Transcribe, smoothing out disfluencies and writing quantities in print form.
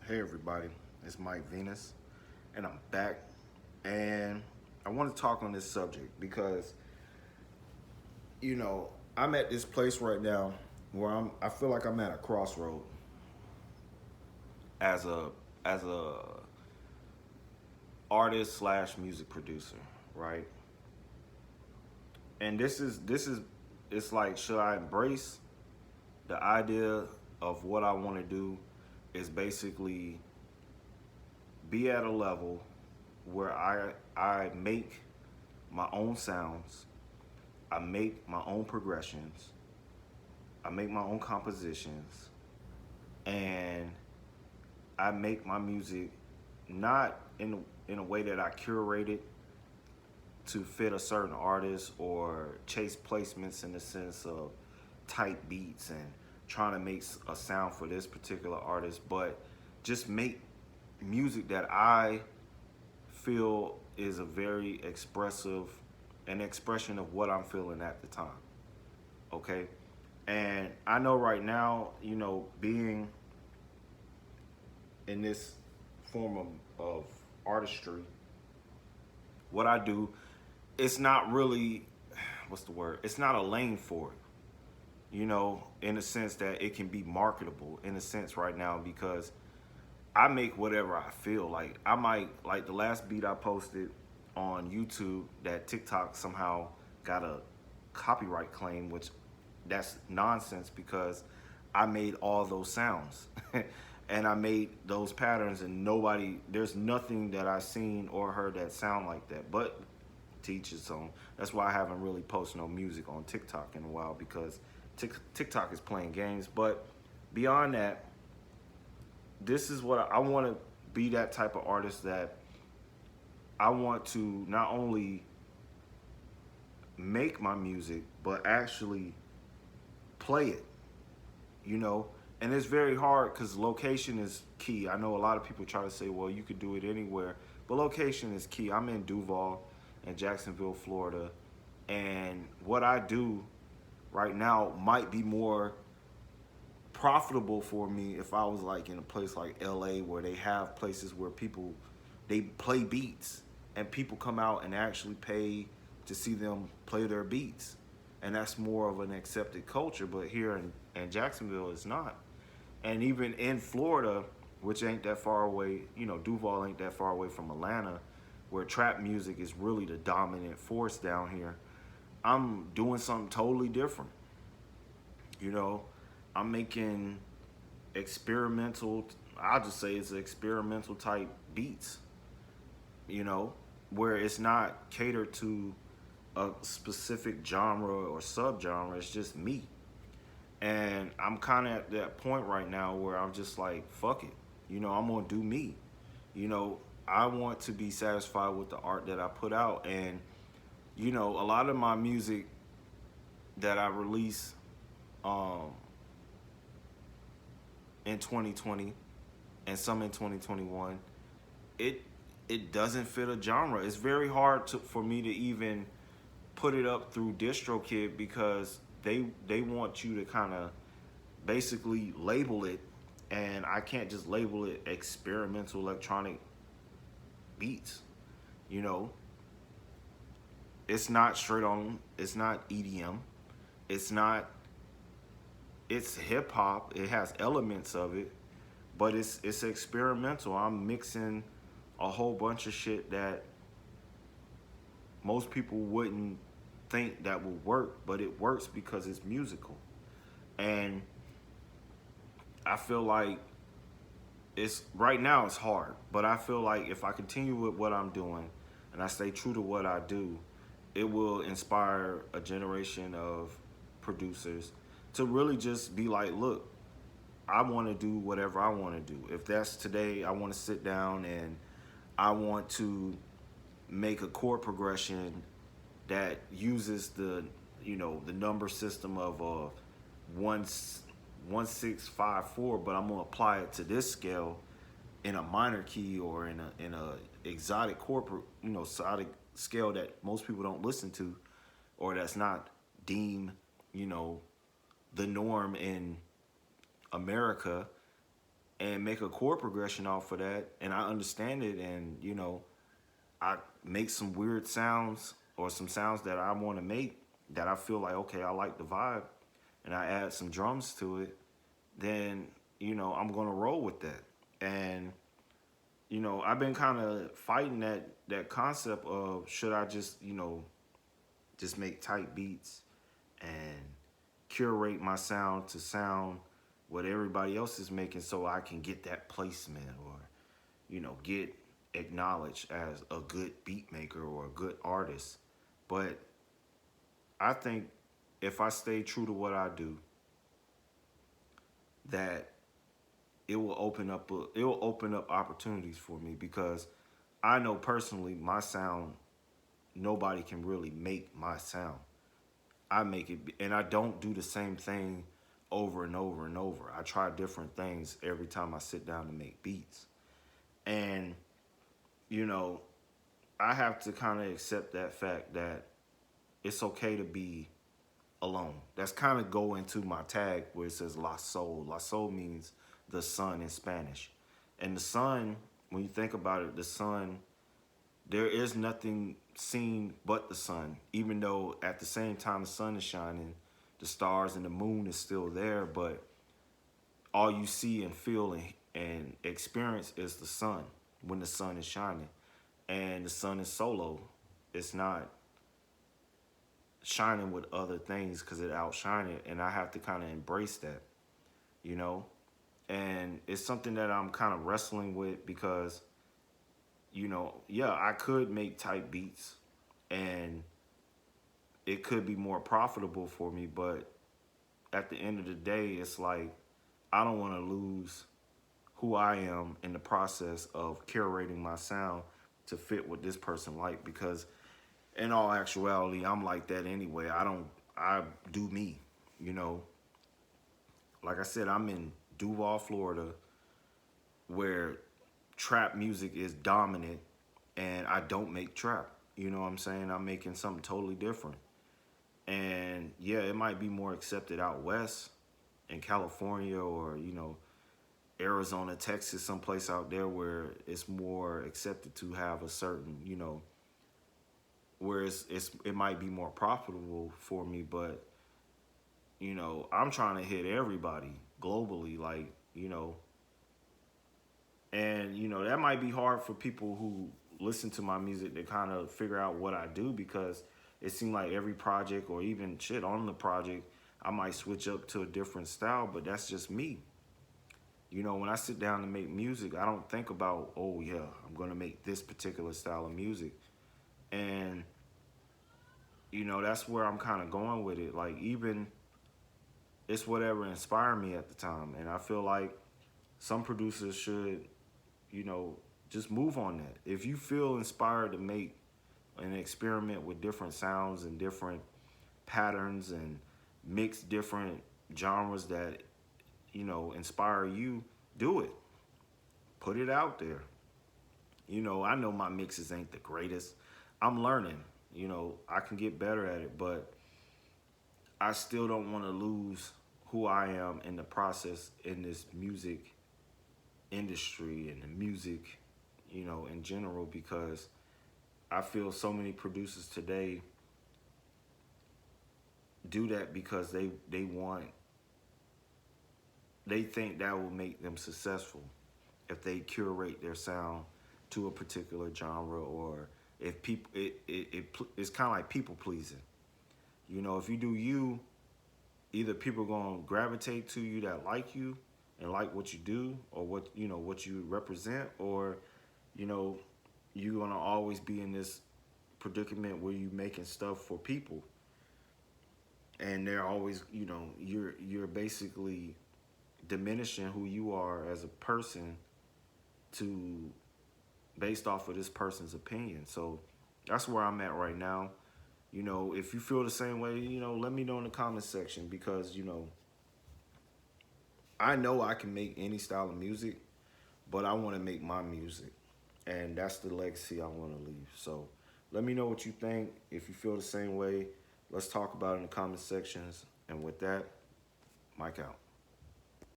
Hey everybody, it's Mike Venus, and I'm back. And I want to talk on this subject because I'm at this place right now where I feel like I'm at a crossroad as a artist slash music producer, right? And this is it's like, should I embrace the idea of what I want to do? Is basically be at a level where I make my own sounds, I make my own progressions, I make my own compositions, and I make my music not in a way that I curate it to fit a certain artist or chase placements in the sense of tight beats and trying to make a sound for this particular artist, but just make music that I feel is a very expressive an expression of what I'm feeling at the time. Okay. And I know right now, being in this form of artistry, what I do, it's not really, what's the word? It's not a lane for it, in a sense that it can be marketable in a sense right now because I make whatever I feel. Like I might like the last beat I posted on YouTube that TikTok somehow got a copyright claim, which that's nonsense because I made all those sounds and I made those patterns and there's nothing that I've seen or heard that sound like that. But teach its own. That's why I haven't really posted no music on TikTok in a while because TikTok is playing games. But beyond that, this is what I want to be, that type of artist that I want to not only make my music but actually play it, you know. And it's very hard because location is key. I know a lot of people try to say, well, you could do it anywhere, but location is key. I'm in Duval and Jacksonville, Florida, and what I do right now might be more profitable for me if I was like in a place like LA where they have places where people they play beats and people come out and actually pay to see them play their beats. And that's more of an accepted culture, but here in Jacksonville it's not. And even in Florida, which ain't that far away, Duval ain't that far away from Atlanta, where trap music is really the dominant force down here. I'm doing something totally different. You know, I'm making experimental, I'll just say it's experimental type beats, you know, where it's not catered to a specific genre or subgenre. It's just me. And I'm kind of at that point right now where I'm just like, fuck it. I'm going to do me. I want to be satisfied with the art that I put out. And, a lot of my music that I release um, in 2020 and some in 2021, it it doesn't fit a genre. It's very hard for me to even put it up through DistroKid because they want you to kind of basically label it, and I can't just label it experimental electronic beats. You know, it's not straight on. It's not EDM. It's not. It's hip hop. It has elements of it, but it's experimental. I'm mixing a whole bunch of shit that most people wouldn't think that would work, but it works because it's musical. And I feel like it's right now it's hard, but I feel like if I continue with what I'm doing and I stay true to what I do, it will inspire a generation of producers to really just be like, look, I want to do whatever I want to do. If that's today, I want to sit down and I want to make a chord progression that uses the number system of one 1 6 5 4, but I'm gonna apply it to this scale in a minor key or in a exotic corporate exotic scale that most people don't listen to, or that's not deemed you know the norm in America. and make a chord progression off of that, and I understand it, and you know, I make some weird sounds or some sounds that I want to make that I feel like, okay, I like the vibe, and I add some drums to it, then you know I'm gonna roll with that. And you know, I've been kind of fighting that concept of should I just, you know, just make tight beats and curate my sound to sound what everybody else is making so I can get that placement or, you know, get acknowledged as a good beat maker or a good artist. But I think if I stay true to what I do, that it will open up opportunities for me because I know personally my sound nobody can really make my sound. I make it, and I don't do the same thing over and over and over. I try different things every time I sit down to make beats. And, you know, I have to kind of accept that fact that it's okay to be alone. That's kind of go into my tag where it says La Sol. La Sol means the sun in Spanish. And the sun, when you think about it, the sun, there is nothing seen but the sun, even though at the same time the sun is shining, the stars and the moon is still there, but all you see and feel and experience is the sun when the sun is shining. And the sun is solo. It's not shining with other things because it outshine it, and I have to kind of embrace that, you know. And it's something that I'm kind of wrestling with because, you know, yeah, I could make type beats and it could be more profitable for me, but at the end of the day, it's like I don't want to lose who I am in the process of curating my sound to fit what this person like, because in all actuality, I'm like that anyway. I do me, you know. Like I said, I'm in Duval, Florida, where trap music is dominant, and I don't make trap. You know what I'm saying? I'm making something totally different. And yeah, it might be more accepted out west in California or, you know, Arizona, Texas, someplace out there where it's more accepted to have a certain, you know, where it might be more profitable for me, but you know, I'm trying to hit everybody globally, like, you know, and you know, that might be hard for people who listen to my music to kind of figure out what I do because it seemed like every project or even shit on the project, I might switch up to a different style, but that's just me. You know, when I sit down to make music, I don't think about, oh yeah, I'm gonna make this particular style of music. And, you know, that's where I'm kind of going with it. Like, even it's whatever inspired me at the time. And I feel like some producers should, you know, just move on that. If you feel inspired to make an experiment with different sounds and different patterns and mix different genres that, you know, inspire you, do it. Put it out there. You know, I know my mixes ain't the greatest. I'm learning. You know, I can get better at it, but I still don't want to lose who I am in the process in this music industry and the music, you know, in general, because I feel so many producers today do that because they think that will make them successful if they curate their sound to a particular genre, or if people it's kind of like people pleasing. You know, if you do you, either people are gonna gravitate to you that like you and like what you do or what, you know, what you represent, or, you know, you're gonna always be in this predicament where you making stuff for people and they're always, you know, you're basically diminishing who you are as a person to based off of this person's opinion. So that's where I'm at right now. You know, if you feel the same way, you know, let me know in the comment section, because, you know I can make any style of music, but I want to make my music. And that's the legacy I want to leave. So let me know what you think. If you feel the same way, let's talk about it in the comment sections. And with that, Mike out.